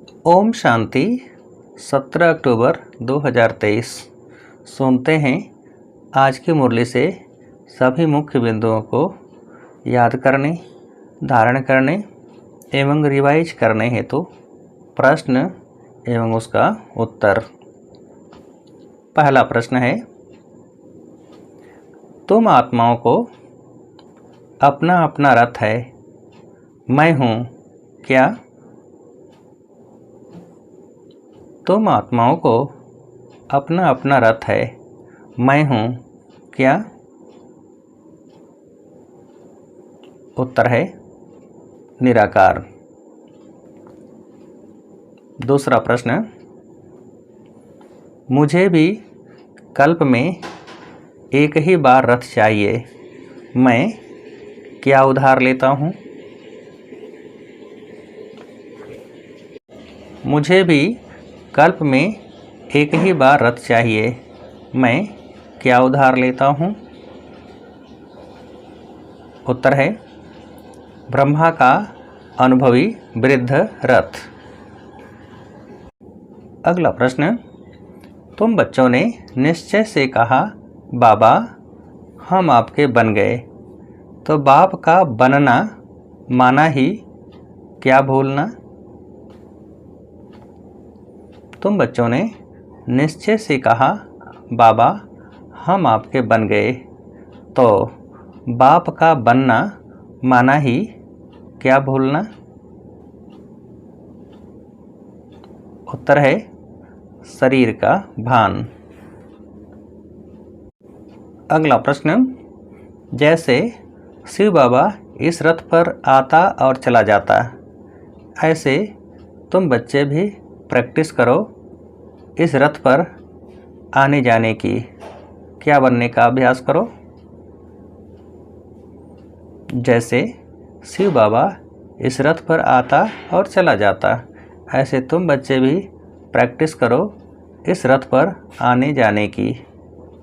ओम शांति। 17 अक्टूबर 2023। सुनते हैं आज की मुरली से सभी मुख्य बिंदुओं को याद करने, धारण करने एवं रिवाइज करने हेतु प्रश्न एवं उसका उत्तर। पहला प्रश्न है, तुम आत्माओं को अपना अपना रथ है, मैं हूँ क्या? तुम आत्माओं को अपना अपना रथ है, मैं हूँ क्या? उत्तर है निराकार। दूसरा प्रश्न, मुझे भी कल्प में एक ही बार रथ चाहिए, मैं क्या उधार लेता हूँ? मुझे भी कल्प में एक ही बार रथ चाहिए, मैं क्या उधार लेता हूँ? उत्तर है ब्रह्मा का अनुभवी वृद्ध रथ। अगला प्रश्न, तुम बच्चों ने निश्चय से कहा बाबा हम आपके बन गए, तो बाप का बनना माना ही क्या भूलना? तुम बच्चों ने निश्चय से कहा बाबा हम आपके बन गए, तो बाप का बनना माना ही क्या भूलना? उत्तर है शरीर का भान। अगला प्रश्न, जैसे शिव बाबा इस रथ पर आता और चला जाता, ऐसे तुम बच्चे भी प्रैक्टिस करो इस रथ पर आने जाने की। क्या बनने का अभ्यास करो? जैसे शिव बाबा इस रथ पर आता और चला जाता, ऐसे तुम बच्चे भी प्रैक्टिस करो इस रथ पर आने जाने की।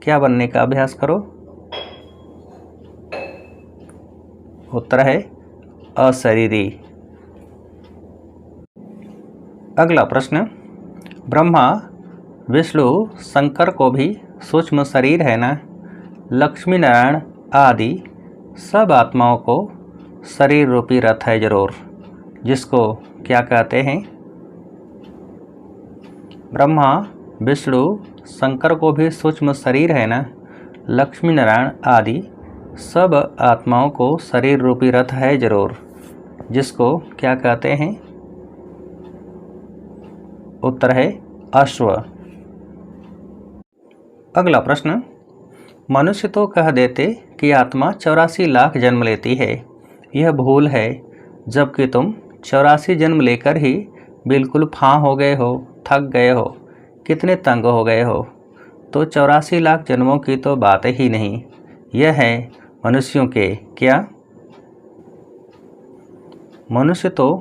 क्या बनने का अभ्यास करो? उत्तर है अशरीरी। अगला प्रश्न, ब्रह्मा विष्णु शंकर को भी सूक्ष्म शरीर है ना? लक्ष्मी नारायण आदि सब आत्माओं को शरीर रूपी रथ है जरूर, जिसको क्या कहते हैं? ब्रह्मा विष्णु शंकर को भी सूक्ष्म शरीर है ना? लक्ष्मी नारायण आदि सब आत्माओं को शरीर रूपी रथ है जरूर, जिसको क्या कहते हैं? उत्तर है अश्व। अगला प्रश्न, मनुष्य तो कह देते कि आत्मा 84 लाख जन्म लेती है, यह भूल है, जबकि तुम 84 जन्म लेकर ही बिल्कुल फां हो गए हो, थक गए हो, कितने तंग हो गए हो, तो 84 लाख जन्मों की तो बात ही नहीं, यह है मनुष्यों के क्या? मनुष्य तो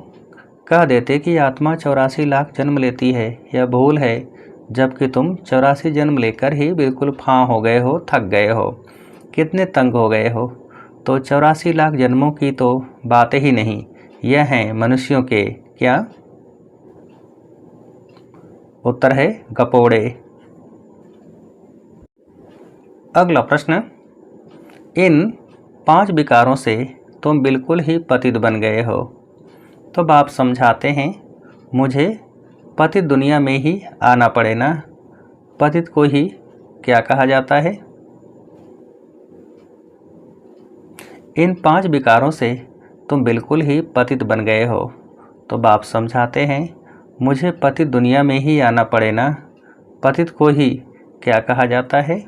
कह देते कि आत्मा 84 लाख जन्म लेती है, यह भूल है, जबकि तुम 84 जन्म लेकर ही बिल्कुल फां हो गए हो, थक गए हो, कितने तंग हो गए हो, तो 84 लाख जन्मों की तो बात ही नहीं, यह है मनुष्यों के क्या? उत्तर है गपोड़े। अगला प्रश्न, इन 5 विकारों से तुम बिल्कुल ही पतित बन गए हो, तो बाप समझाते हैं मुझे पतित दुनिया में ही आना पड़े ना? पतित को ही क्या कहा जाता है? इन 5 विकारों से तुम बिल्कुल ही पतित बन गए हो, तो बाप समझाते हैं मुझे पतित दुनिया में ही आना पड़े ना? पतित को ही क्या कहा जाता है?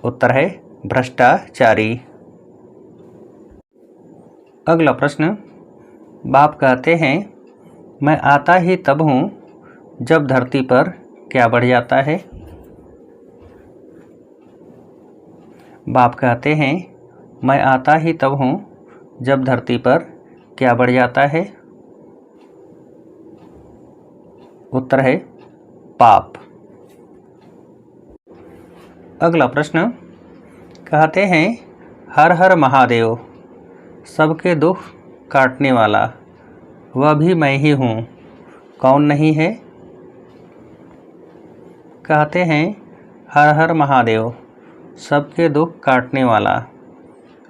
उत्तर है भ्रष्टाचारी। अगला प्रश्न, बाप कहते हैं मैं आता ही तब हूँ जब धरती पर क्या बढ़ जाता है? बाप कहते हैं मैं आता ही तब हूँ जब धरती पर क्या बढ़ जाता है? उत्तर है पाप। अगला प्रश्न, कहते हैं हर हर महादेव, सबके दुख काटने वाला, वह भी मैं ही हूँ, कौन नहीं है? कहते हैं हर हर महादेव, सबके दुख काटने वाला,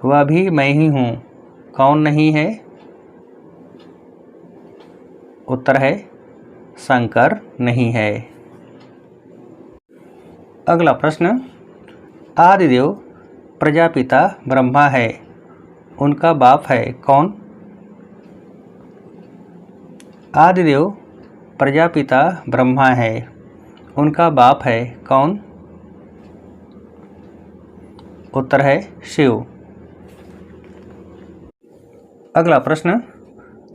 वह भी मैं ही हूँ, कौन नहीं है? उत्तर है शंकर नहीं है। अगला प्रश्न, आदिदेव प्रजापिता ब्रह्मा है, उनका बाप है कौन? आदिदेव प्रजापिता ब्रह्मा है, उनका बाप है कौन? उत्तर है शिव। अगला प्रश्न,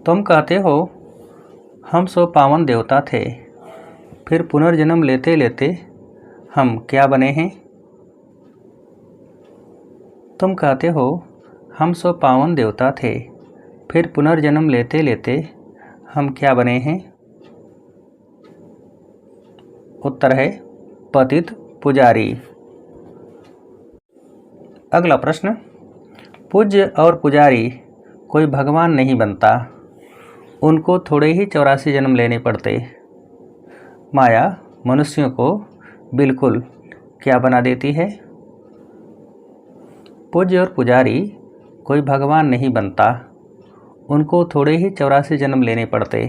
तुम कहते हो हम सो पावन देवता थे, फिर पुनर्जन्म लेते लेते हम क्या बने हैं? तुम कहते हो हम सो पावन देवता थे, फिर पुनर्जन्म लेते लेते हम क्या बने हैं? उत्तर है पतित पुजारी। अगला प्रश्न, पूज्य और पुजारी कोई भगवान नहीं बनता, उनको थोड़े ही 84 जन्म लेने पड़ते। माया मनुष्यों को बिल्कुल क्या बना देती है? पूज्य और पुजारी कोई भगवान नहीं बनता, उनको थोड़े ही 84 जन्म लेने पड़ते।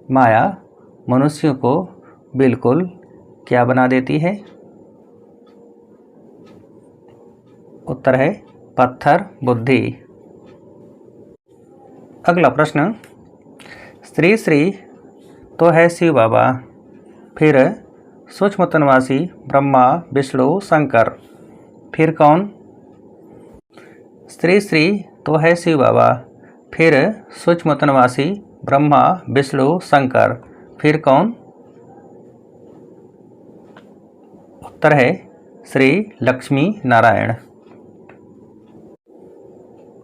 माया मनुष्यों को बिल्कुल क्या बना देती है? उत्तर है पत्थर बुद्धि। अगला प्रश्न, श्री श्री तो है शिव बाबा, फिर सूक्ष्म तनवासी ब्रह्मा विष्णु शंकर, फिर कौन? श्री श्री तो है शिव बाबा, फिर सूक्ष्म तनवासी ब्रह्मा विष्णु शंकर, फिर कौन? उत्तर है श्री लक्ष्मी नारायण।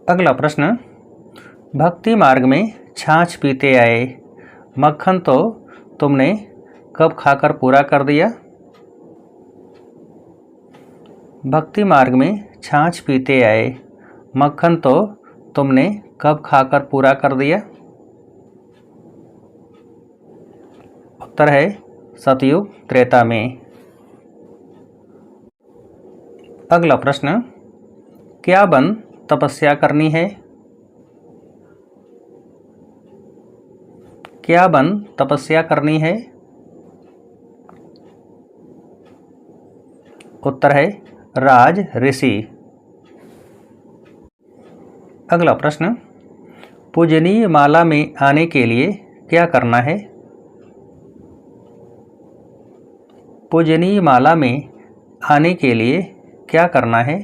अगला प्रश्न, भक्ति मार्ग में छाछ पीते आए, मक्खन तो तुमने कब खाकर पूरा कर दिया? भक्ति मार्ग में छाछ पीते आए, मक्खन तो तुमने कब खाकर पूरा कर दिया? उत्तर है सतयुग त्रेता में। अगला प्रश्न, क्या वन तपस्या करनी है? क्या वन तपस्या करनी है? उत्तर है राज ऋषि। अगला प्रश्न, पूजनीय माला में आने के लिए क्या करना है? पूजनीय माला में आने के लिए क्या करना है?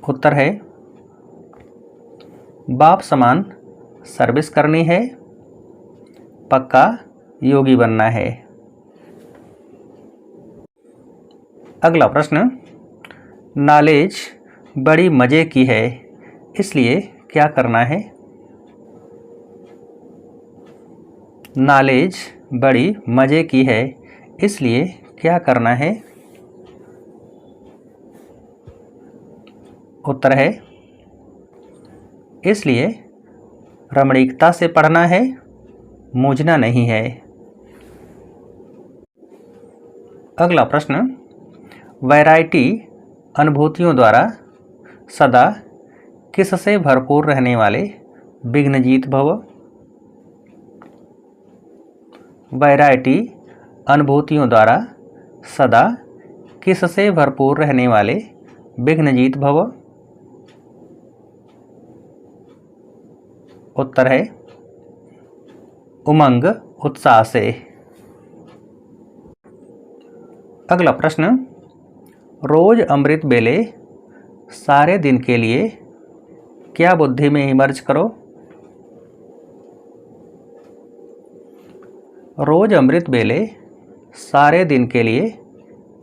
उत्तर है बाप समान सर्विस करनी है, पक्का योगी बनना है। अगला प्रश्न, नॉलेज बड़ी मज़े की है, इसलिए क्या करना है? नॉलेज बड़ी मज़े की है, इसलिए क्या करना है? उत्तर है इसलिए रमणीकता से पढ़ना है, मूझना नहीं है। अगला प्रश्न, वैरायटी अनुभूतियों द्वारा सदा किससे भरपूर रहने वाले विघ्नजीत भव? वैरायटी अनुभूतियों द्वारा सदा किससे भरपूर रहने वाले विघ्नजीत भव? उत्तर है उमंग उत्साह से। अगला प्रश्न, रोज अमृत बेले सारे दिन के लिए क्या बुद्धि में इमर्ज करो? रोज अमृत बेले सारे दिन के लिए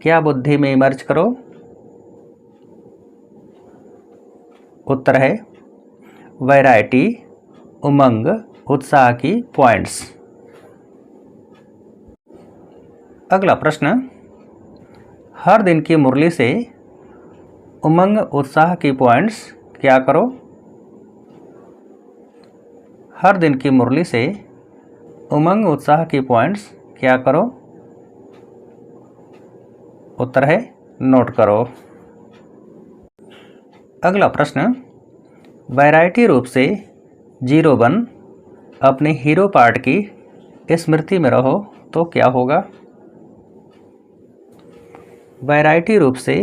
क्या बुद्धि में इमर्ज करो? उत्तर है वैरायटी उमंग उत्साह की पॉइंट्स। अगला प्रश्न, हर दिन की मुरली से उमंग उत्साह की पॉइंट्स क्या करो? हर दिन की मुरली से उमंग उत्साह की पॉइंट्स क्या करो? उत्तर है नोट करो। अगला प्रश्न, वैरायटी रूप से 01 अपने हीरो पार्ट की स्मृति में रहो तो क्या होगा? वैरायटी रूप से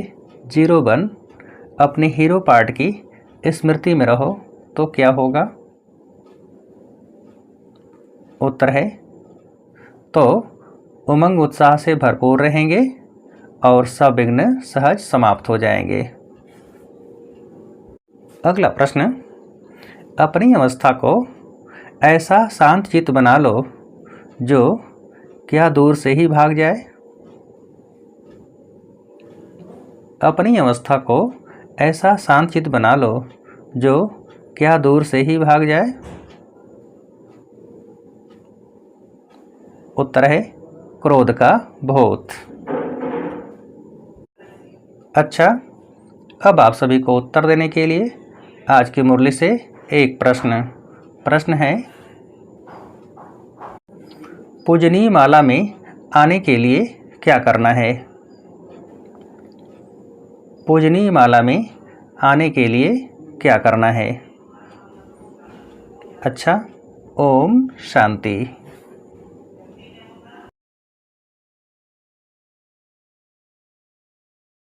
01 अपने हीरो पार्ट की स्मृति में रहो तो क्या होगा? उत्तर है तो उमंग उत्साह से भरपूर रहेंगे और सब विघ्न सहज समाप्त हो जाएंगे। अगला प्रश्न, अपनी अवस्था को ऐसा शांत चित्त बना लो जो क्या दूर से ही भाग जाए? अपनी अवस्था को ऐसा शांत चित्त बना लो जो क्या दूर से ही भाग जाए? उत्तर है क्रोध का भूत। अच्छा, अब आप सभी को उत्तर देने के लिए आज की मुरली से एक प्रश्न है, पूजनीय माला में आने के लिए क्या करना है? पूजनीय माला में आने के लिए क्या करना है? अच्छा, ओम शांति।